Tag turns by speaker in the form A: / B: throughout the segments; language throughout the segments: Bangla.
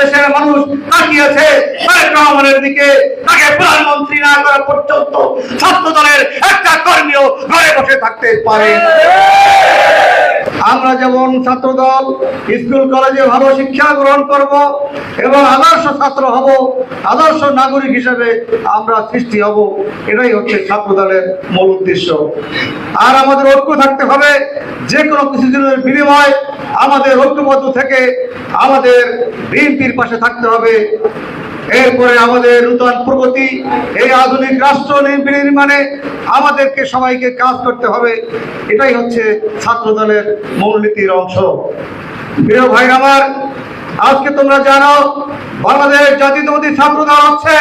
A: বাংলাদেশের মানুষ তাকিয়েছে তারেক রহমানের দিকে। তাকে প্রধানমন্ত্রী না করা পর্যন্ত ছাত্র দলের একটা কর্মীও ঘরে বসে থাকতে পারে। আমরা যেমন ছাত্র দল স্কুল কলেজে ভালো শিক্ষা গ্রহণ করব এবং আদর্শ ছাত্র হব, আদর্শ নাগরিক হিসেবে আমরা সৃষ্টি হব, এটাই হচ্ছে ছাত্র দলের মূল উদ্দেশ্য। আর আমাদের ঐক্য থাকতে হবে, যে কোনো কিছুদিনের বিনিময় আমাদের ঐক্যবদ্ধ থেকে আমাদের বিএনপির পাশে থাকতে হবে। এরপরে আমাদের নূতন প্রগতি, এই আধুনিক রাষ্ট্র নির্মাণে আমাদেরকে সবাইকে কাজ করতে হবে, এটাই হচ্ছে ছাত্র দলের মূলনীতির অংশ। প্রিয় ভাই আমার, আজকে তোমরা জানো বাংলাদেশ জাতীয়তাবাদী ছাত্র দল হচ্ছে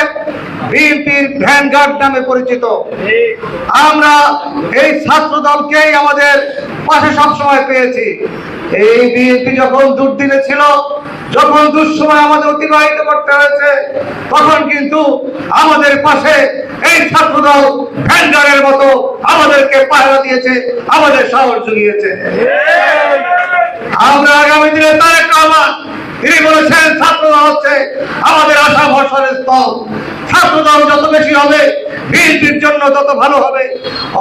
A: বিএনপির ভ্যানগার্ড নামে পরিচিত। আমরা এই ছাত্র দলকেই আমাদের পাশে সবসময় পেয়েছি। এই বিএনপি যখন দুর্দিনে ছিল, যখন দুঃসময় আমাদের অতিবাহিত করতে হয়েছে, তখন কিন্তু আমাদের পাশে এই ছাত্র দল ভ্যানগার্ডের মতো আমাদেরকে পাহারা দিয়েছে, আমাদের সাহস জুগিয়েছে। আমরা আগামী দিনে তারেক রহমান তিনি বলেছেন ছাত্র দল হচ্ছে আমাদের আশা ভরসার স্থল। ছাত্র দল যত বেশি হবে বিএনপির জন্য তত ভালো হবে।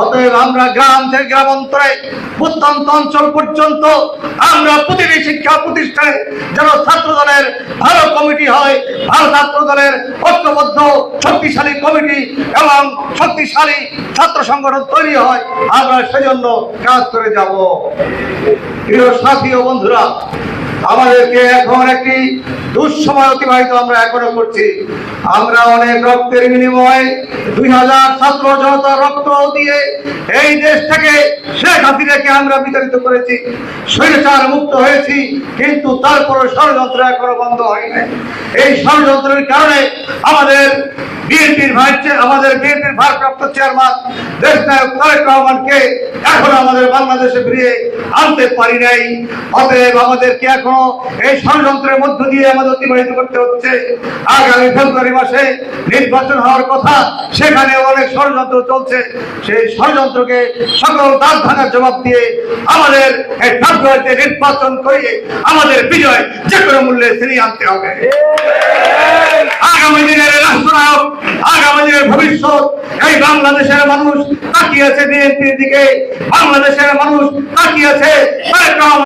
A: অতএব আমরা গ্রাম থেকে গ্রামান্তরে প্রত্যন্ত অঞ্চল পর্যন্ত আমরা প্রতিটি শিক্ষা প্রতিষ্ঠানে যেন ছাত্র দলের ভালো কমিটি হয়, ভালো ছাত্র দলের ঐক্যবদ্ধ শক্তিশালী কমিটি এবং শক্তিশালী ছাত্র সংগঠন তৈরি হয়, আমরা সেজন্য কাজ করে যাব। প্রিয় সাথী ও বন্ধুরা, আমাদেরকে এখন একটি দুঃসময় অতিবাহিত আমরা এখনো করছি। আমরা অনেক রক্তের বিনিময়ে 2000 ছাত্র জনতা রক্ত দিয়ে এই দেশ থেকে শেখ হাসিনাকে আমরা বিতাড়িত করেছি, স্বৈরাচার মুক্ত হয়েছি, কিন্তু তারপরে ষড়যন্ত্র এখনো বন্ধ হয়নি। এই ষড়যন্ত্রের কারণে আমাদের বিএনপির ভারপ্রাপ্ত চেয়ারম্যান দেশনায়ক তারেক রহমানকে এখন আমাদের বাংলাদেশে ফিরিয়ে আনতে পারি নাই। অতএব আমাদেরকে এখনো এই ষড়যন্ত্রের মধ্য দিয়ে আমাদের অতিবাহিত করতে হচ্ছে। আগামী ফেব্রুয়ারি মাসে নির্বাচন হওয়ার কথা, সেখানে অনেক ষড়যন্ত্র চলছে। সেই ষড়যন্ত্রকে সকল দাঁত ভাঙার জবাব দিয়ে আমাদের এই ফেব্রুয়ারিতে নির্বাচন করিয়ে আমাদের বিজয় যে কোনো মূল্যে ফিরিয়ে আনতে হবে। আগামী দিনের রাষ্ট্রনায়ক, আগামী দিনের ভবিষ্যৎ এই বাংলাদেশের মানুষ তাকিয়েছে বিএনপির দিকে, বাংলাদেশের মানুষ তাকিয়েছে তারেক রহমান